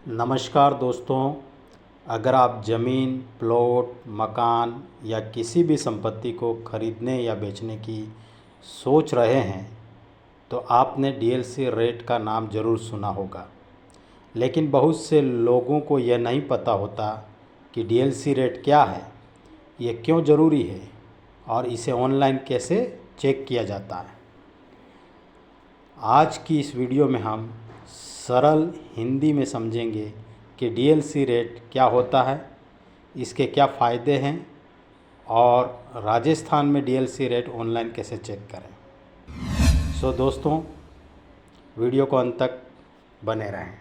नमस्कार दोस्तों। अगर आप ज़मीन, प्लॉट, मकान या किसी भी संपत्ति को खरीदने या बेचने की सोच रहे हैं तो आपने डीएलसी रेट का नाम ज़रूर सुना होगा। लेकिन बहुत से लोगों को यह नहीं पता होता कि डीएलसी रेट क्या है, ये क्यों ज़रूरी है और इसे ऑनलाइन कैसे चेक किया जाता है। आज की इस वीडियो में हम सरल हिंदी में समझेंगे कि डीएलसी रेट क्या होता है, इसके क्या फ़ायदे हैं और राजस्थान में डीएलसी रेट ऑनलाइन कैसे चेक करें। दोस्तों, वीडियो को अंत तक बने रहें।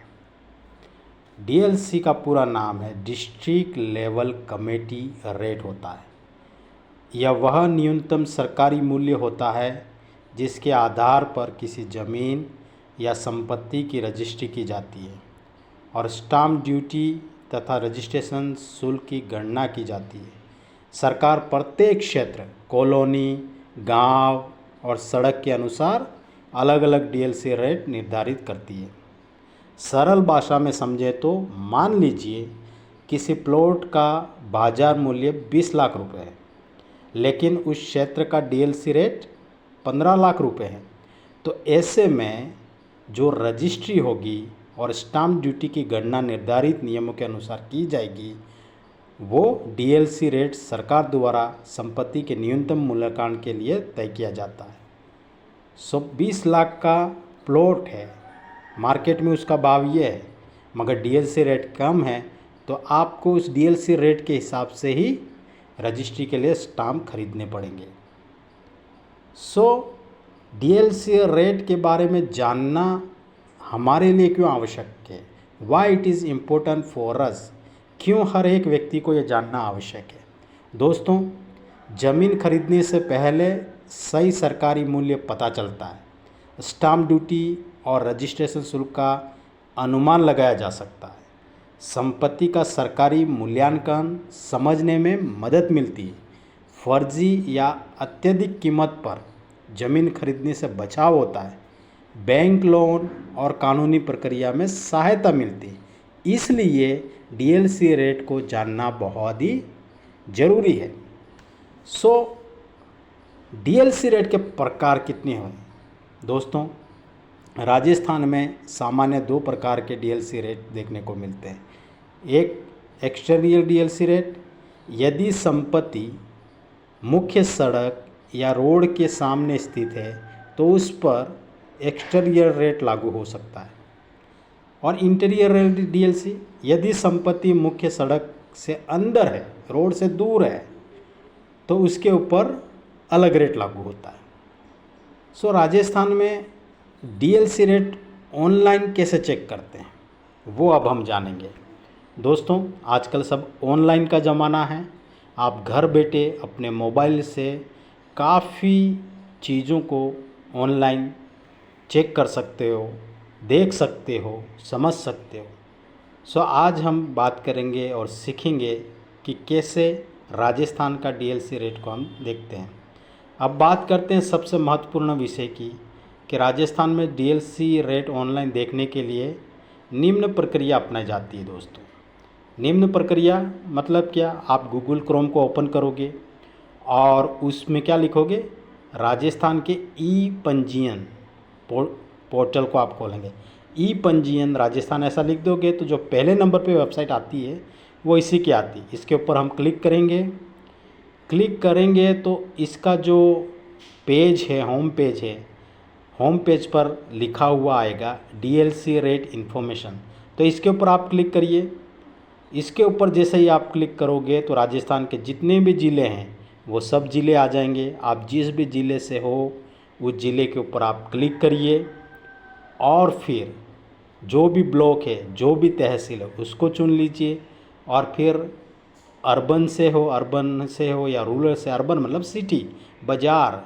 डीएलसी का पूरा नाम है डिस्ट्रिक्ट लेवल कमेटी रेट होता है। यह वह न्यूनतम सरकारी मूल्य होता है जिसके आधार पर किसी ज़मीन या संपत्ति की रजिस्ट्री की जाती है और स्टाम्प ड्यूटी तथा रजिस्ट्रेशन शुल्क की गणना की जाती है। सरकार प्रत्येक क्षेत्र, कॉलोनी, गांव और सड़क के अनुसार अलग अलग डीएलसी रेट निर्धारित करती है। सरल भाषा में समझे तो मान लीजिए किसी प्लॉट का बाजार मूल्य 20 लाख रुपए है, लेकिन उस क्षेत्र का डीएलसी रेट 15 लाख रुपए है। तो ऐसे में जो रजिस्ट्री होगी और स्टाम्प ड्यूटी की गणना निर्धारित नियमों के अनुसार की जाएगी, वो डीएलसी रेट सरकार द्वारा संपत्ति के न्यूनतम मूल्यांकन के लिए तय किया जाता है। 20 लाख का प्लॉट है, मार्केट में उसका भाव ये है, मगर डीएलसी रेट कम है, तो आपको उस डीएलसी रेट के हिसाब से ही रजिस्ट्री के लिए स्टाम्प खरीदने पड़ेंगे। डीएलसी रेट के बारे में जानना हमारे लिए क्यों आवश्यक है? Why it is important for us? क्यों हर एक व्यक्ति को ये जानना आवश्यक है? दोस्तों, ज़मीन खरीदने से पहले सही सरकारी मूल्य पता चलता है, स्टाम्प ड्यूटी और रजिस्ट्रेशन शुल्क का अनुमान लगाया जा सकता है, संपत्ति का सरकारी मूल्यांकन समझने में मदद मिलती है, फर्जी या अत्यधिक कीमत पर ज़मीन खरीदने से बचाव होता है, बैंक लोन और कानूनी प्रक्रिया में सहायता मिलती है। इसलिए डीएलसी रेट को जानना बहुत ही ज़रूरी है। डीएलसी रेट के प्रकार कितने हैं? दोस्तों, राजस्थान में सामान्य 2 प्रकार के डीएलसी रेट देखने को मिलते हैं। एक एक्सटीरियर डीएलसी रेट, यदि संपत्ति मुख्य सड़क या रोड के सामने स्थित है तो उस पर एक्सटीरियर रेट लागू हो सकता है। और इंटीरियर डीएलसी, यदि संपत्ति मुख्य सड़क से अंदर है, रोड से दूर है, तो उसके ऊपर अलग रेट लागू होता है। राजस्थान में डीएलसी रेट ऑनलाइन कैसे चेक करते हैं, वो अब हम जानेंगे। दोस्तों, आजकल सब ऑनलाइन का ज़माना है। आप घर बैठे अपने मोबाइल से काफ़ी चीज़ों को ऑनलाइन चेक कर सकते हो, देख सकते हो, समझ सकते हो। आज हम बात करेंगे और सीखेंगे कि कैसे राजस्थान का डीएलसी रेट को हम देखते हैं। अब बात करते हैं सबसे महत्वपूर्ण विषय की, कि राजस्थान में डीएलसी रेट ऑनलाइन देखने के लिए निम्न प्रक्रिया अपनाई जाती है। दोस्तों, निम्न प्रक्रिया मतलब क्या? आप गूगल क्रोम को ओपन करोगे और उसमें क्या लिखोगे? राजस्थान के ई पंजीयन पोर्टल को आप खोलेंगे। ई पंजीयन राजस्थान ऐसा लिख दोगे तो जो पहले नंबर पे वेबसाइट आती है वो इसी की आती है। इसके ऊपर हम क्लिक करेंगे। क्लिक करेंगे तो इसका जो पेज है, होम पेज पर लिखा हुआ आएगा डीएलसी रेट इन्फॉर्मेशन। तो इसके ऊपर आप क्लिक करिए। इसके ऊपर जैसे ही आप क्लिक करोगे तो राजस्थान के जितने भी ज़िले हैं वो सब ज़िले आ जाएंगे। आप जिस भी ज़िले से हो उस ज़िले के ऊपर आप क्लिक करिए और फिर जो भी ब्लॉक है, जो भी तहसील है, उसको चुन लीजिए। और फिर अर्बन से हो या रूरल से, अर्बन मतलब सिटी, बाज़ार,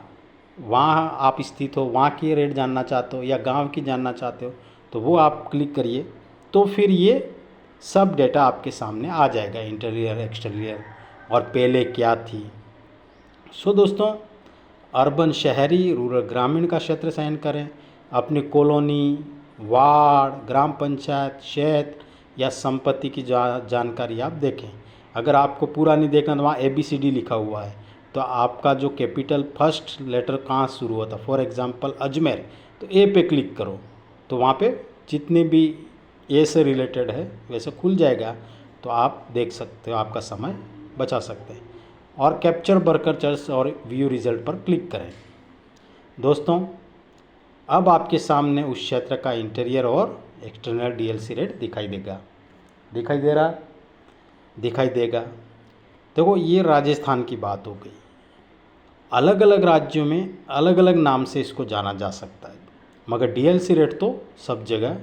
वहाँ आप स्थित हो, वहाँ की रेट जानना चाहते हो या गांव की जानना चाहते हो तो वो आप क्लिक करिए। तो फिर ये सब डेटा आपके सामने आ जाएगा, इंटीरियर, एक्सटीरियर और पहले क्या थी। दोस्तों, अर्बन शहरी, रूरल ग्रामीण का क्षेत्र चयन करें। अपनी कॉलोनी, वार्ड, ग्राम पंचायत, क्षेत्र या संपत्ति की जानकारी आप देखें। अगर आपको पूरा नहीं देखना तो वहाँ ABCD लिखा हुआ है, तो आपका जो कैपिटल फर्स्ट लेटर कहाँ शुरू होता है, फॉर एग्जांपल अजमेर, तो A पे क्लिक करो तो वहाँ पे जितने भी A से रिलेटेड है वैसे खुल जाएगा, तो आप देख सकते हो, आपका समय बचा सकते हैं। और कैप्चर वर्कर्स और व्यू रिजल्ट पर क्लिक करें। दोस्तों, अब आपके सामने उस क्षेत्र का इंटीरियर और एक्सटर्नल DLC रेट दिखाई देगा। दिखाई दे रहा, दिखाई देगा। देखो, ये राजस्थान की बात हो गई। अलग अलग राज्यों में अलग अलग नाम से इसको जाना जा सकता है, मगर DLC रेट तो सब जगह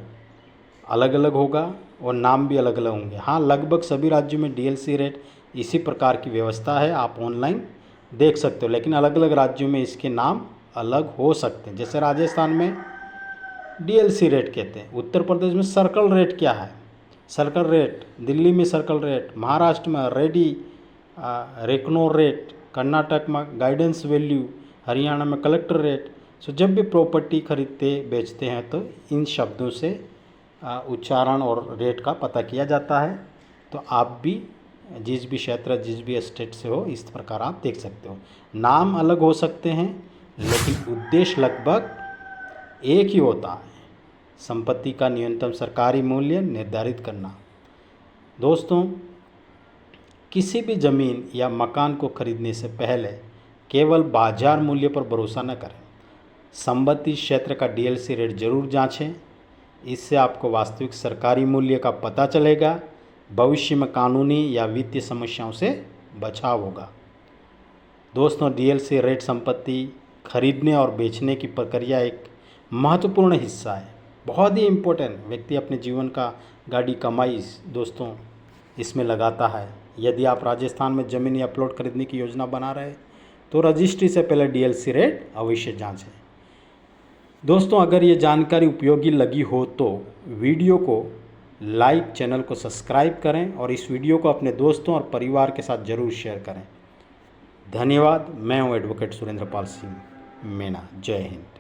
अलग अलग होगा और नाम भी अलग अलग होंगे। हाँ, लगभग सभी राज्यों में DLC रेट इसी प्रकार की व्यवस्था है, आप ऑनलाइन देख सकते हो, लेकिन अलग अलग राज्यों में इसके नाम अलग हो सकते हैं। जैसे राजस्थान में DLC रेट कहते हैं, उत्तर प्रदेश में सर्कल रेट क्या है, सर्कल रेट, दिल्ली में सर्कल रेट, महाराष्ट्र में रेकनो रेट, कर्नाटक में गाइडेंस वैल्यू, हरियाणा में कलेक्टर रेट। सो जब भी प्रॉपर्टी खरीदते बेचते हैं तो इन शब्दों से उच्चारण और रेट का पता किया जाता है। तो आप भी जिस भी क्षेत्र, जिस भी स्टेट से हो, इस प्रकार आप देख सकते हो। नाम अलग हो सकते हैं लेकिन उद्देश्य लगभग एक ही होता है, संपत्ति का न्यूनतम सरकारी मूल्य निर्धारित करना। दोस्तों, किसी भी ज़मीन या मकान को खरीदने से पहले केवल बाजार मूल्य पर भरोसा न करें, संबंधित क्षेत्र का DLC रेट जरूर जांचें। इससे आपको वास्तविक सरकारी मूल्य का पता चलेगा, भविष्य में कानूनी या वित्तीय समस्याओं से बचाव होगा। दोस्तों, DLC रेट संपत्ति खरीदने और बेचने की प्रक्रिया एक महत्वपूर्ण हिस्सा है, बहुत ही इम्पोर्टेंट। व्यक्ति अपने जीवन का गाड़ी कमाई दोस्तों इसमें लगाता है। यदि आप राजस्थान में ज़मीन या प्लॉट खरीदने की योजना बना रहे तो रजिस्ट्री से पहले DLC रेट अवश्य जांचें। दोस्तों, अगर ये जानकारी उपयोगी लगी हो तो वीडियो को लाइक, चैनल को सब्सक्राइब करें और इस वीडियो को अपने दोस्तों और परिवार के साथ ज़रूर शेयर करें। धन्यवाद। मैं हूँ एडवोकेट सुरेंद्र पाल सिंह मीणा। जय हिंद।